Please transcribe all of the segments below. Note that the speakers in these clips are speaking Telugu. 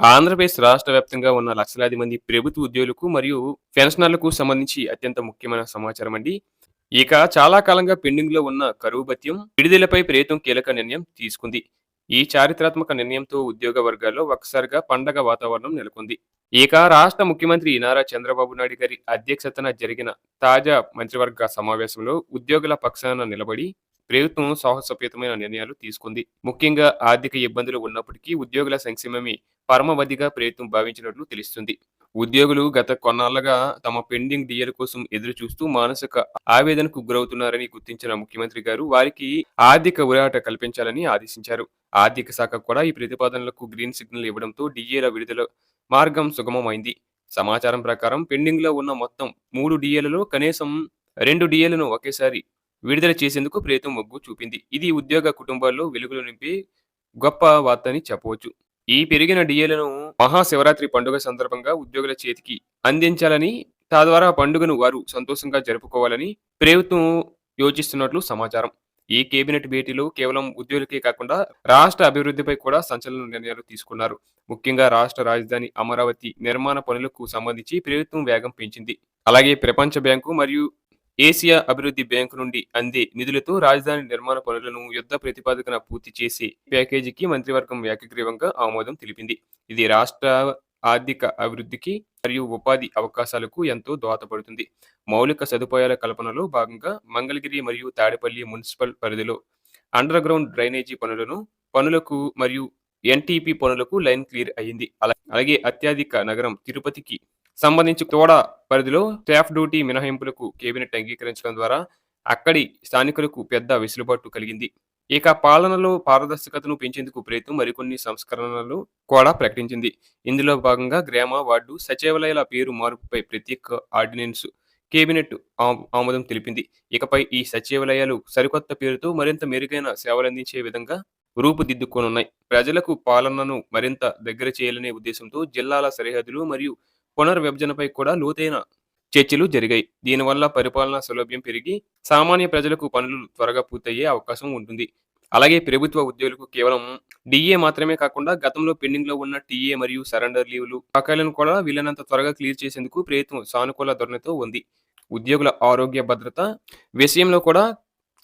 ఆంధ్రప్రదేశ్ రాష్ట్ర వ్యాప్తంగా ఉన్న లక్షలాది మంది ప్రభుత్వ ఉద్యోగులకు మరియు పెన్షనర్లకు సంబంధించి అత్యంత ముఖ్యమైన సమాచారం అండి. ఇక చాలా కాలంగా పెండింగ్‌లో ఉన్న కరువు భత్యం విడుదలపై ప్రభుత్వం కీలక నిర్ణయం తీసుకుంది. ఈ చారిత్రాత్మక నిర్ణయంతో ఉద్యోగ వర్గాల్లో ఒక్కసారిగా పండగ వాతావరణం నెలకొంది. ఇక రాష్ట్ర ముఖ్యమంత్రి నారా చంద్రబాబు నాయుడు గారి అధ్యక్షతన జరిగిన తాజా మంత్రివర్గ సమావేశంలో ఉద్యోగుల పక్షాన నిలబడి ప్రభుత్వం సాహసోపేతమైన నిర్ణయాలు తీసుకుంది. ముఖ్యంగా ఆర్థిక ఇబ్బందులు ఉన్నప్పటికీ ఉద్యోగుల సంక్షేమమే పరమావధిగా ప్రభుత్వం భావించినట్లు తెలుస్తుంది. ఉద్యోగులు గత కొన్నాళ్లుగా తమ పెండింగ్ డిఏల కోసం ఎదురు చూస్తూ మానసిక ఆవేదనకు గురవుతున్నారని గుర్తించిన ముఖ్యమంత్రి గారు వారికి ఆర్థిక ఊరట కల్పించాలని ఆదేశించారు. ఆర్థిక శాఖ కూడా ఈ ప్రతిపాదనలకు గ్రీన్ సిగ్నల్ ఇవ్వడంతో డిఏల విడుదల మార్గం సుగమమైంది. సమాచారం ప్రకారం పెండింగ్‌లో ఉన్న మొత్తం 3 డిఏలలో కనీసం 2 డిఏలను ఒకేసారి విడుదల చేసేందుకు ప్రభుత్వం మొగ్గు చూపింది. ఇది ఉద్యోగ కుటుంబాల్లో వెలుగులు నింపే గొప్ప వార్తని చెప్పవచ్చు. ఈ పెరిగిన డిఏలను మహాశివరాత్రి పండుగ సందర్భంగా ఉద్యోగుల చేతికి అందించాలని, తద్వారా పండుగను వారు సంతోషంగా జరుపుకోవాలని ప్రభుత్వం యోచిస్తున్నట్లు సమాచారం. ఈ కేబినెట్ భేటీలో కేవలం ఉద్యోగులకే కాకుండా రాష్ట్ర అభివృద్ధిపై కూడా సంచలన నిర్ణయాలు తీసుకున్నారు. ముఖ్యంగా రాష్ట్ర రాజధాని అమరావతి నిర్మాణ పనులకు సంబంధించి ప్రభుత్వం వేగం పెంచింది. అలాగే ప్రపంచ బ్యాంకు మరియు ఏసియా అభివృద్ధి బ్యాంకు నుండి అందే నిధులతో రాజధాని నిర్మాణ పనులను యుద్ధ ప్రతిపాదకన పూర్తి చేసే ప్యాకేజీకి మంత్రివర్గం ఏకగ్రీవంగా ఆమోదం తెలిపింది. ఇది రాష్ట్ర ఆర్థిక అభివృద్ధికి మరియు ఉపాధి అవకాశాలకు ఎంతో దోహదపడుతుంది. మౌలిక సదుపాయాల కల్పనలో భాగంగా మంగళగిరి మరియు తాడేపల్లి మున్సిపల్ పరిధిలో అండర్ గ్రౌండ్ డ్రైనేజీ పనులకు మరియు ఎన్టీపీ పనులకు లైన్ క్లియర్ అయింది. అలాగే అత్యధిక నగరం తిరుపతికి సంబంధించి తోడా పరిధిలో స్టాఫ్ డ్యూటీ మినహాయింపులకు కేబినెట్ అంగీకరించడం ద్వారా అక్కడి స్థానికులకు పెద్ద వెసులుబాటు కలిగింది. ఇక పాలనలో పారదర్శకతను పెంచేందుకు ప్రభుత్వం మరికొన్ని సంస్కరణలు కూడా ప్రకటించింది. ఇందులో భాగంగా గ్రామ, వార్డు సచివాలయాల పేరు మార్పుపై ప్రత్యేక ఆర్డినెన్స్ కేబినెట్ ఆమోదం తెలిపింది. ఇకపై ఈ సచివాలయాలు సరికొత్త పేరుతో మరింత మెరుగైన సేవలందించే విధంగా రూపుదిద్దుకోనున్నాయి. ప్రజలకు పాలనను మరింత దగ్గర చేయాలనే ఉద్దేశంతో జిల్లాల సరిహద్దులు మరియు పునర్విభజనపై కూడా లోతైన చర్చలు జరిగాయి. దీనివల్ల పరిపాలనా సౌలభ్యం పెరిగి సామాన్య ప్రజలకు పనులు త్వరగా పూర్తయ్యే అవకాశం ఉంటుంది. అలాగే ప్రభుత్వ ఉద్యోగులకు కేవలం డిఏ మాత్రమే కాకుండా గతంలో పెండింగ్‌లో ఉన్న టీఏ మరియు సరెండర్ లీవ్‌లు బకాయిలను కూడా వీలైనంత త్వరగా క్లియర్ చేసేందుకు ప్రభుత్వం సానుకూల ధోరణితో ఉంది. ఉద్యోగుల ఆరోగ్య భద్రత విషయంలో కూడా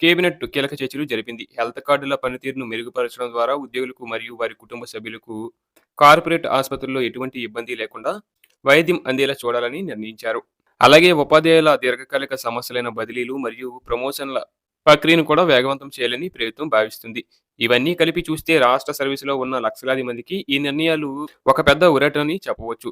కేబినెట్ కీలక చర్చలు జరిపింది. హెల్త్ కార్డుల పనితీరును మెరుగుపరచడం ద్వారా ఉద్యోగులకు మరియు వారి కుటుంబ సభ్యులకు కార్పొరేట్ ఆసుపత్రుల్లో ఎటువంటి ఇబ్బంది లేకుండా వైద్యం అందేలా చూడాలని నిర్ణయించారు. అలాగే ఉపాధ్యాయుల దీర్ఘకాలిక సమస్యలైన బదిలీలు మరియు ప్రమోషన్ల ప్రక్రియను కూడా వేగవంతం చేయాలని ప్రభుత్వం భావిస్తుంది. ఇవన్నీ కలిపి చూస్తే రాష్ట్ర సర్వీసులో ఉన్న లక్షలాది మందికి ఈ నిర్ణయాలు ఒక పెద్ద ఊరటని చెప్పవచ్చు.